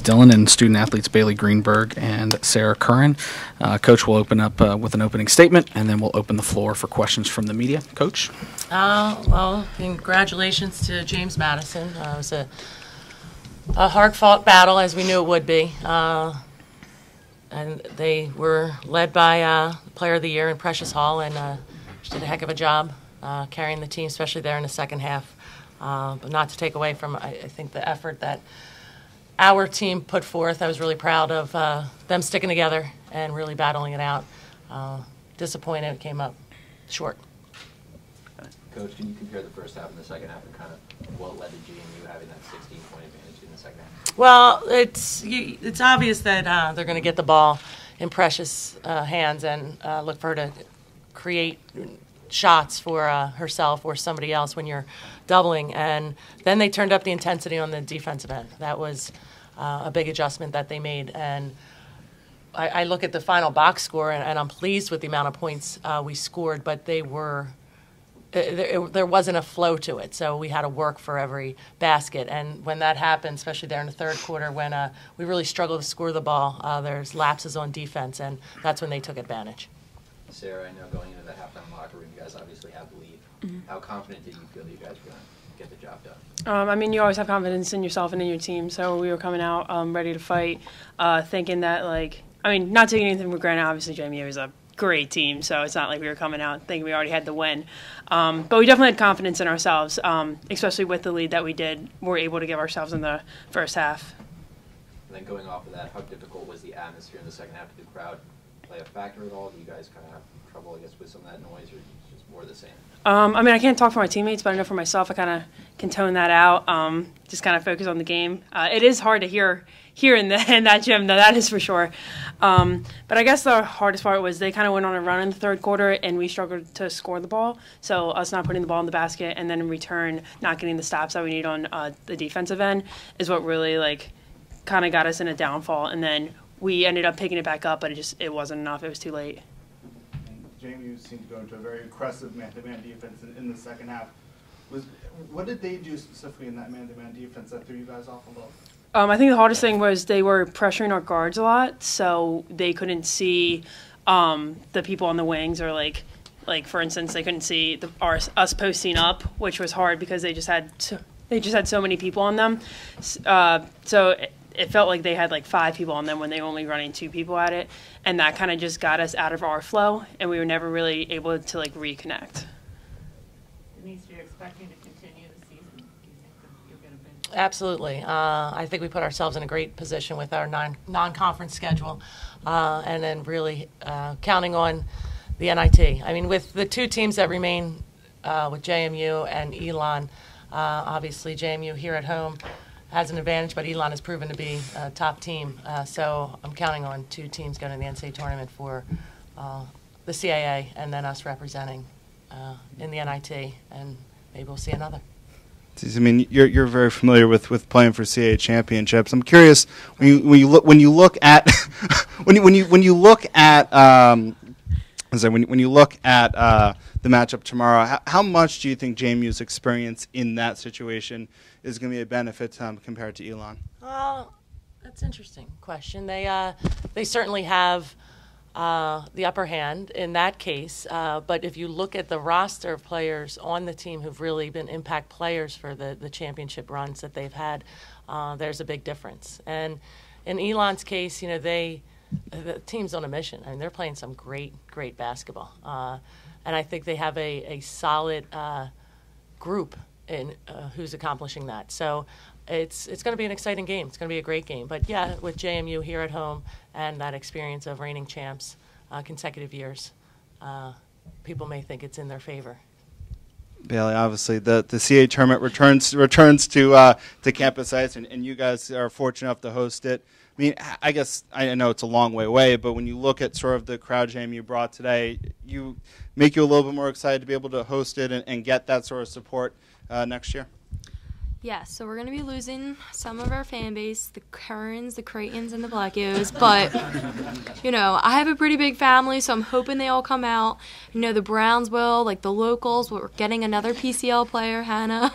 Dillon and student athletes Bailey Greenberg and Sarah Curran. Coach will open up with an opening statement, and then we'll open the floor for questions from the media. Coach? Well, congratulations to James Madison. It was a hard-fought battle, as we knew it would be. And they were led by Player of the Year in Precious Hall, and she did a heck of a job carrying the team, especially there in the second half. But not to take away from, I think, the effort that our team put forth. I was really proud of them sticking together and really battling it out. Disappointed it came up short. Coach, can you compare the first half and the second half and kind of what led to GMU having that 16-point advantage in the second half? Well, it's obvious that they're going to get the ball in Precious' hands and look for her to create shots for herself or somebody else when you're doubling. And then they turned up the intensity on the defensive end. That was a big adjustment that they made. And I look at the final box score, and I'm pleased with the amount of points we scored, but there wasn't a flow to it. So we had to work for every basket. And when that happened, especially there in the third quarter, when we really struggled to score the ball, there's lapses on defense, and that's when they took advantage. Sarah, I know going into the halftime locker room, you guys obviously have the lead. Mm-hmm. How confident did you feel that you guys were going to get the job done? I mean, you always have confidence in yourself and in your team, so we were coming out ready to fight, thinking that, not taking anything for granted. Obviously, JMU is a great team, so it's not like we were coming out thinking we already had the win. But we definitely had confidence in ourselves, especially with the lead that we were able to give ourselves in the first half. And then going off of that, how difficult was the atmosphere in the second half? Did the crowd play a factor at all? Do you guys kind of have trouble, I guess, with some of that noise, or just more of the same? I can't talk for my teammates, but I know for myself I kind of can tone that out, just kind of focus on the game. It is hard to hear in that gym, though, that is for sure. But I guess the hardest part was they kind of went on a run in the third quarter, and we struggled to score the ball. So us not putting the ball in the basket and then in return not getting the stops that we need on the defensive end is what really kind of got us in a downfall. And then we ended up picking it back up, but it wasn't enough. It was too late. JMU seemed to go into a very aggressive man-to-man defense in the second half. What did they do specifically in that man-to-man defense that threw you guys off a little? I think the hardest thing was they were pressuring our guards a lot, so they couldn't see the people on the wings, or like for instance, they couldn't see us posting up, which was hard because they just had so many people on them. So it felt like they had 5 people on them when they were only running 2 people at it, and that kind of just got us out of our flow, and we were never really able to reconnect. Denise, you're expecting to continue the season? Do you think that you'll get a bid? Absolutely. I think we put ourselves in a great position with our non-conference schedule, and then really counting on the NIT. I mean, with the 2 teams that remain with JMU and Elon, obviously JMU here at home has an advantage, but Elon has proven to be a top team. So I'm counting on 2 teams going to the NCAA tournament for the CAA, and then us representing in the NIT, and maybe we'll see another. I mean, you're very familiar with playing for CAA championships. I'm curious when you look at the matchup tomorrow. How much do you think JMU's experience in that situation is going to be a benefit compared to Elon? That's an interesting question. They certainly have the upper hand in that case. But if you look at the roster of players on the team who've really been impact players for the championship runs that they've had, there's a big difference. And in Elon's case, the team's on a mission. I mean, they're playing some great basketball. And I think they have a solid group in who's accomplishing that. So it's going to be an exciting game. It's going to be a great game. But, yeah, with JMU here at home and that experience of reigning champs consecutive years, people may think it's in their favor. Bailey, obviously the CAA tournament returns to campus ice, and you guys are fortunate enough to host it. I mean, I guess I know it's a long way away, but when you look at sort of the crowd JMU brought today, you a little bit more excited to be able to host it and get that sort of support next year? Yeah, so we're going to be losing some of our fan base, the Currans, the Creightons, and the Blackios. But, I have a pretty big family, so I'm hoping they all come out. The Browns will, the locals. We're getting another PCL player, Hannah.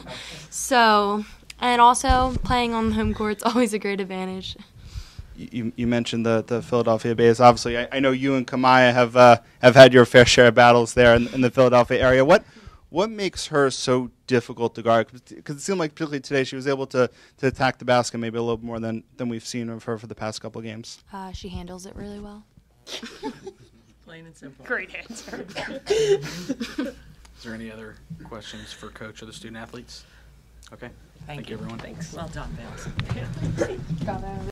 So, And also, playing on the home court's always a great advantage. You mentioned the Philadelphia Bays. Obviously, I know you and Kamaya have had your fair share of battles there in the Philadelphia area. What makes her so difficult to guard? Because it seemed like particularly today she was able to attack the basket maybe a little more than we've seen of her for the past couple of games. She handles it really well. Plain and simple. Great answer. Is there any other questions for Coach or the student athletes? Okay. Thank you, everyone. Thanks. Well done, Bill.